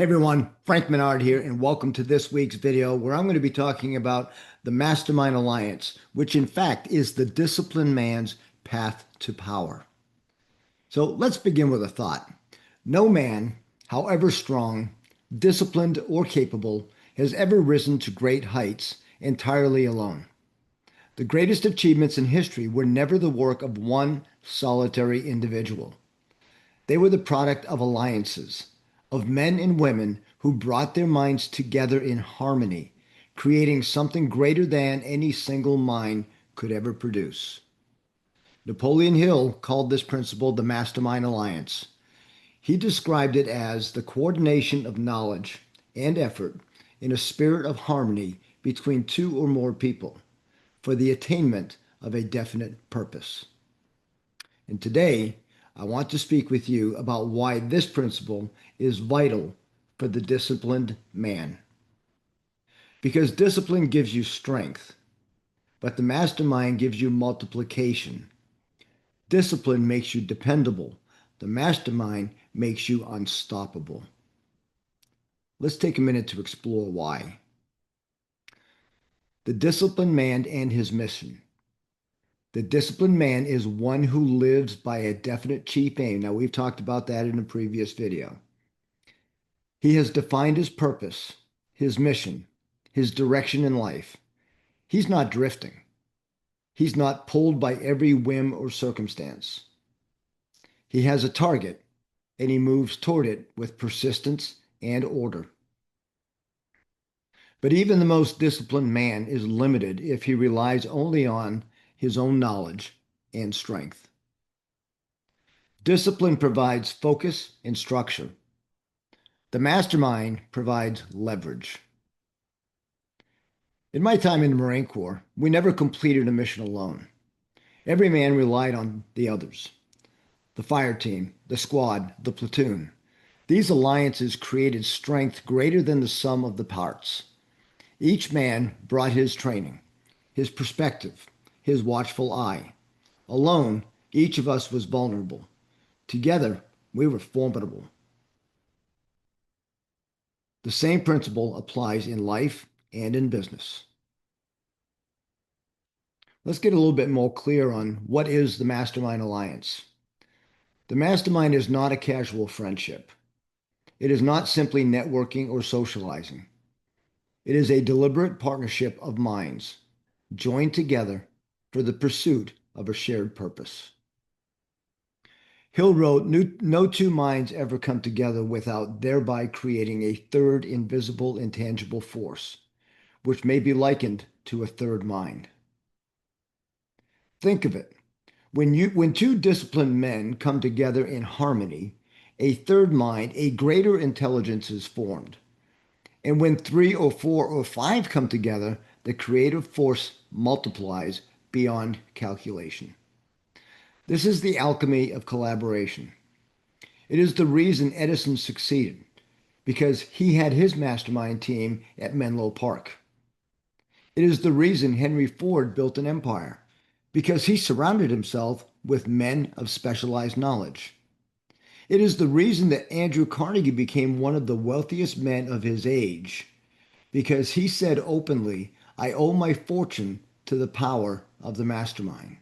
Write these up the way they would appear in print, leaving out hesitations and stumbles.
Hey everyone, Frank Menard here, and welcome to this week's video where I'm going to be talking about the Mastermind Alliance, which in fact is the disciplined man's path to power. So let's begin with a thought. No man, however strong, disciplined, or capable, has ever risen to great heights entirely alone. The greatest achievements in history were never the work of one solitary individual. They were the product of alliances, of men and women who brought their minds together in harmony, creating something greater than any single mind could ever produce. Napoleon Hill called this principle the Mastermind Alliance. He described it as the coordination of knowledge and effort in a spirit of harmony between two or more people for the attainment of a definite purpose. And today, I want to speak with you about why this principle is vital for the disciplined man. Because discipline gives you strength, but the mastermind gives you multiplication. Discipline makes you dependable. The mastermind makes you unstoppable. Let's take a minute to explore why. The disciplined man and his mission. The disciplined man is one who lives by a definite chief aim. Now, we've talked about that in a previous video. He has defined his purpose, his mission, his direction in life. He's not drifting. He's not pulled by every whim or circumstance. He has a target, and he moves toward it with persistence and order. But even the most disciplined man is limited if he relies only on his own knowledge and strength. Discipline provides focus and structure. The mastermind provides leverage. In my time in the Marine Corps, we never completed a mission alone. Every man relied on the others. The fire team, the squad, the platoon. These alliances created strength greater than the sum of the parts. Each man brought his training, his perspective, his watchful eye. Alone, each of us was vulnerable. Together, we were formidable. The same principle applies in life and in business. Let's get a little bit more clear on what is the Mastermind Alliance. The Mastermind is not a casual friendship. It is not simply networking or socializing. It is a deliberate partnership of minds, joined together for the pursuit of a shared purpose. Hill wrote, "No two minds ever come together without thereby creating a third invisible, intangible force, which may be likened to a third mind." Think of it. When two disciplined men come together in harmony, a third mind, a greater intelligence is formed. And when three or four or five come together, the creative force multiplies beyond calculation. This is the alchemy of collaboration. It is the reason Edison succeeded, because he had his mastermind team at Menlo Park. It is the reason Henry Ford built an empire, because he surrounded himself with men of specialized knowledge. It is the reason that Andrew Carnegie became one of the wealthiest men of his age, because he said openly, "I owe my fortune to the power of the mastermind."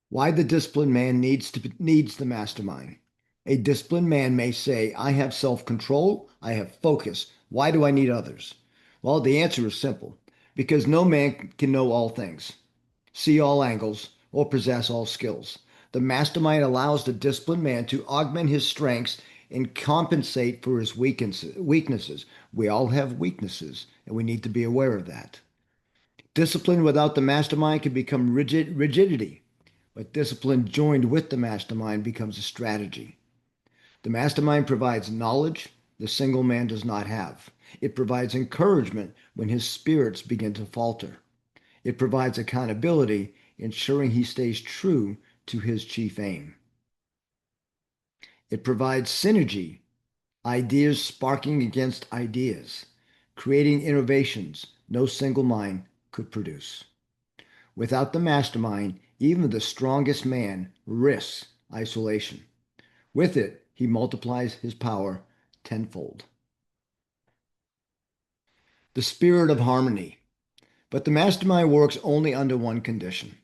Why the disciplined man needs the mastermind. A disciplined man may say, "I have self-control, I have focus. Why do I need others?" Well, the answer is simple. Because no man can know all things, see all angles, or possess all skills. The mastermind allows the disciplined man to augment his strengths and compensate for his weaknesses. We all have weaknesses, and we need to be aware of that. Discipline without the mastermind can become rigidity, but discipline joined with the mastermind becomes a strategy. The mastermind provides knowledge the single man does not have. It provides encouragement when his spirits begin to falter. It provides accountability, ensuring he stays true to his chief aim. It provides synergy, ideas sparking against ideas, creating innovations no single mind could produce. Without the mastermind, even the strongest man risks isolation. With it, he multiplies his power tenfold. The spirit of harmony. But the mastermind works only under one condition: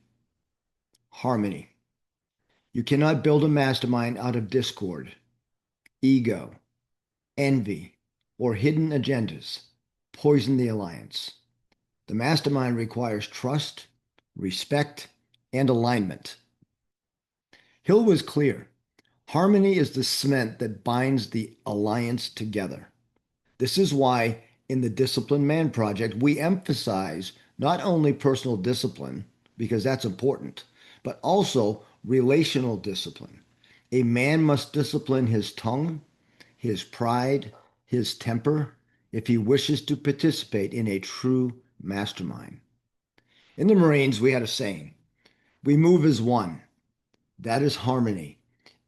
harmony. You cannot build a mastermind out of discord, ego, envy, or hidden agendas. Poison the alliance. The mastermind requires trust, respect, and alignment. Hill was clear. Harmony is the cement that binds the alliance together. This is why in the Disciplined Man Project, we emphasize not only personal discipline, because that's important, but also relational discipline. A man must discipline his tongue, his pride, his temper, if he wishes to participate in a true mastermind. In the Marines, we had a saying: we move as one. That is harmony.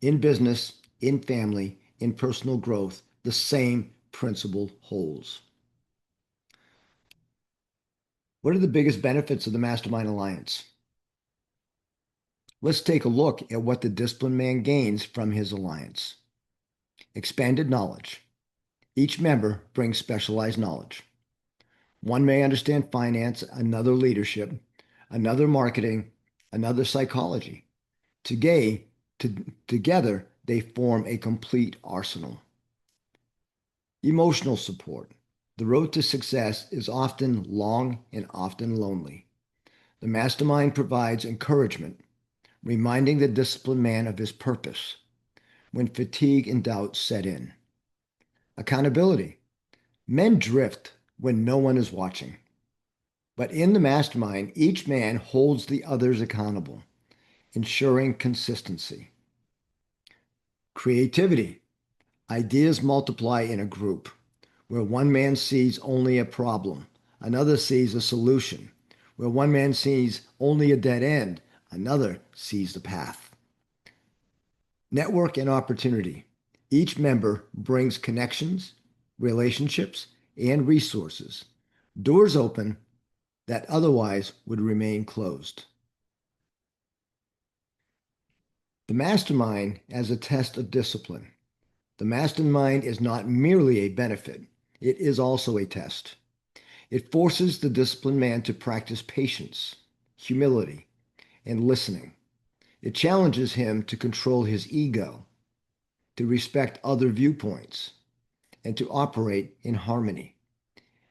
In business, in family, in personal growth, the same principle holds. What are the biggest benefits of the Mastermind Alliance? Let's take a look at what the disciplined man gains from his alliance. Expanded knowledge. Each member brings specialized knowledge. One may understand finance, another leadership, another marketing, another psychology. Together, they form a complete arsenal. Emotional support. The road to success is often long and often lonely. The mastermind provides encouragement, reminding the disciplined man of his purpose when fatigue and doubt set in. Accountability. Men drift when no one is watching. But in the mastermind, each man holds the others accountable, ensuring consistency. Creativity. Ideas multiply in a group, where one man sees only a problem, another sees a solution. Where one man sees only a dead end, another sees the path. Network and opportunity. Each member brings connections, relationships, and resources. Doors open that otherwise would remain closed. The mastermind as a test of discipline. The mastermind is not merely a benefit, it is also a test. It forces the disciplined man to practice patience, humility, and listening. It challenges him to control his ego, to respect other viewpoints, and to operate in harmony.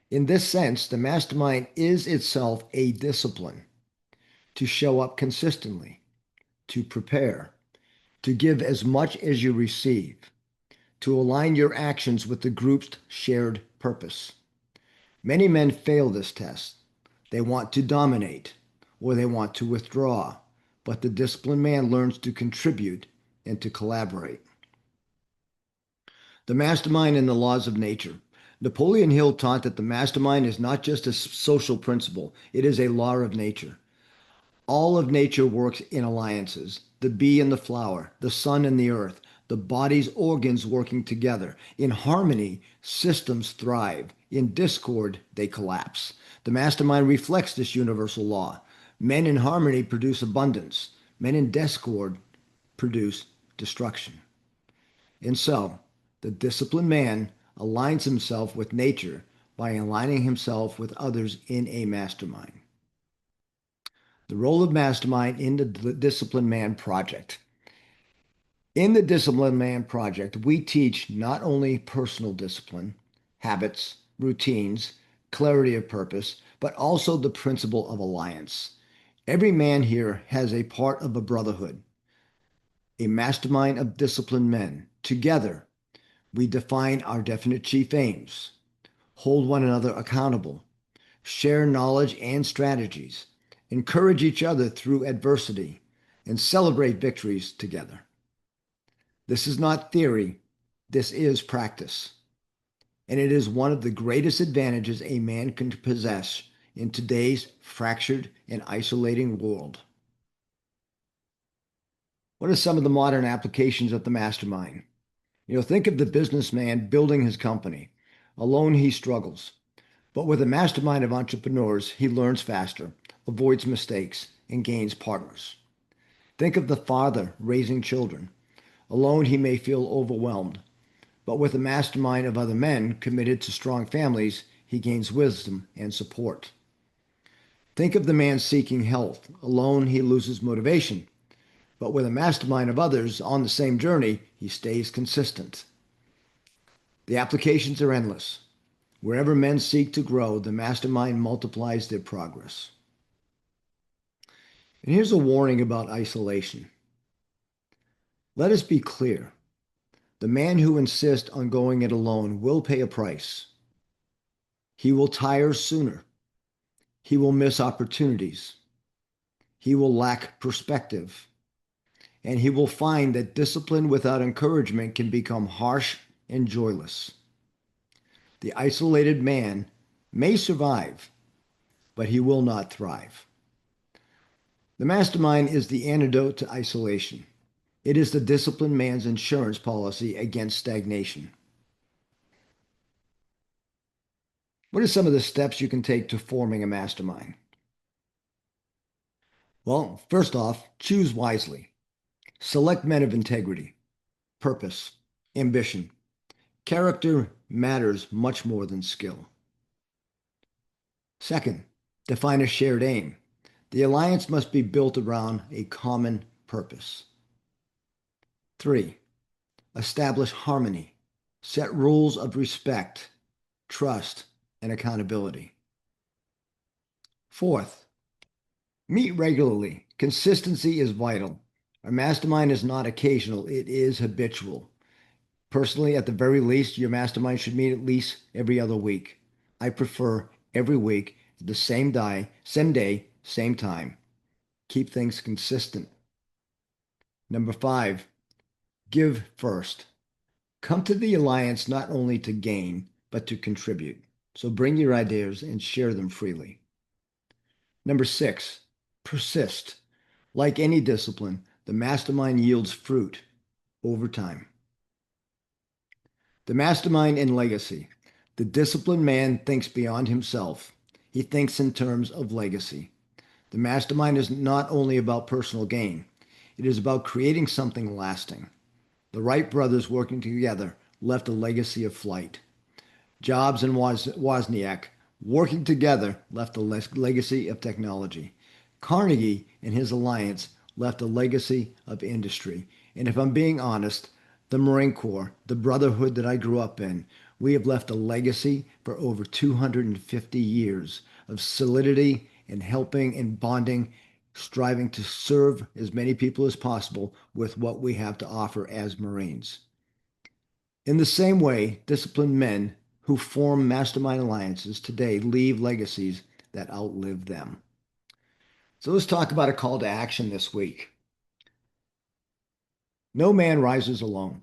In this sense, the mastermind is itself a discipline: to show up consistently, to prepare, to give as much as you receive, to align your actions with the group's shared purpose. Many men fail this test. They want to dominate, or they want to withdraw, but the disciplined man learns to contribute and to collaborate. The mastermind and the laws of nature. Napoleon Hill taught that the mastermind is not just a social principle, it is a law of nature. All of nature works in alliances: the bee and the flower, the sun and the earth, the body's organs working together. In harmony, systems thrive. In discord, they collapse. The mastermind reflects this universal law. Men in harmony produce abundance. Men in discord produce destruction. And so, the disciplined man aligns himself with nature by aligning himself with others in a mastermind. The role of mastermind in the Disciplined Man Project. In the Disciplined Man Project, we teach not only personal discipline, habits, routines, clarity of purpose, but also the principle of alliance. Every man here has a part of a brotherhood, a mastermind of disciplined men. Together, we define our definite chief aims, hold one another accountable, share knowledge and strategies, encourage each other through adversity, and celebrate victories together. This is not theory, this is practice. And it is one of the greatest advantages a man can possess in today's fractured and isolating world. What are some of the modern applications of the mastermind? Think of the businessman building his company. Alone, he struggles. But with a mastermind of entrepreneurs, he learns faster, avoids mistakes, and gains partners. Think of the father raising children. Alone, he may feel overwhelmed, but with a mastermind of other men committed to strong families, he gains wisdom and support. Think of the man seeking health. Alone, he loses motivation, but with a mastermind of others on the same journey, he stays consistent. The applications are endless. Wherever men seek to grow, the mastermind multiplies their progress. And here's a warning about isolation. Let us be clear. The man who insists on going it alone will pay a price. He will tire sooner. He will miss opportunities. He will lack perspective. And he will find that discipline without encouragement can become harsh and joyless. The isolated man may survive, but he will not thrive. The mastermind is the antidote to isolation. It is the disciplined man's insurance policy against stagnation. What are some of the steps you can take to forming a mastermind? Well, first off, choose wisely. Select men of integrity, purpose, ambition. Character matters much more than skill. Second, define a shared aim. The alliance must be built around a common purpose. 3, establish harmony. Set rules of respect, trust, and accountability. 4th, meet regularly. Consistency is vital. Our mastermind is not occasional, it is habitual. Personally, at the very least, your mastermind should meet at least every other week. I prefer every week, the same day, same time. Keep things consistent. Number 5, give first. Come to the alliance not only to gain, but to contribute. So bring your ideas and share them freely. Number 6, persist. Like any discipline, the mastermind yields fruit over time. The mastermind and legacy. The disciplined man thinks beyond himself. He thinks in terms of legacy. The mastermind is not only about personal gain. It is about creating something lasting. The Wright brothers working together left a legacy of flight. Jobs and Wozniak working together left a legacy of technology. Carnegie and his alliance left a legacy of industry. And if I'm being honest, the Marine Corps, the brotherhood that I grew up in, we have left a legacy for over 250 years of solidity and helping and bonding, striving to serve as many people as possible with what we have to offer as Marines. In the same way, disciplined men who form mastermind alliances today leave legacies that outlive them. So let's talk about a call to action this week. No man rises alone.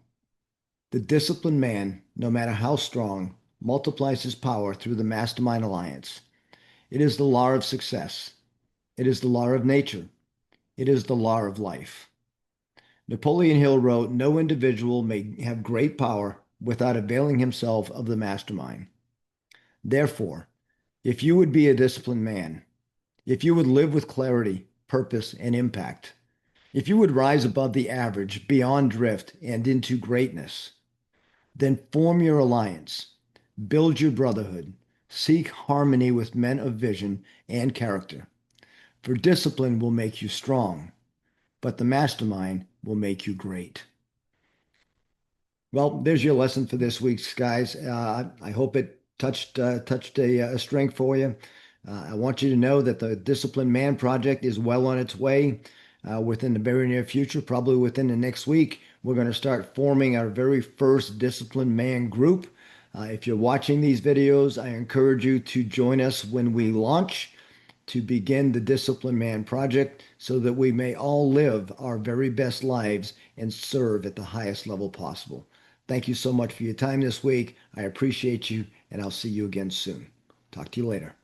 The disciplined man, no matter how strong, multiplies his power through the mastermind alliance. It is the law of success. It is the law of nature. It is the law of life. Napoleon Hill wrote, "No individual may have great power without availing himself of the mastermind." Therefore, if you would be a disciplined man, if you would live with clarity, purpose, and impact, if you would rise above the average, beyond drift, and into greatness, then form your alliance, build your brotherhood, seek harmony with men of vision and character. For discipline will make you strong, but the mastermind will make you great. Well, there's your lesson for this week's guys. I hope it touched a strength for you. I want you to know that the Disciplined Man Project is well on its way. Within the very near future, probably within the next week, we're going to start forming our very first Disciplined Man group. If you're watching these videos, I encourage you to join us when we launch to begin the Disciplined Man Project so that we may all live our very best lives and serve at the highest level possible. Thank you so much for your time this week. I appreciate you, and I'll see you again soon. Talk to you later.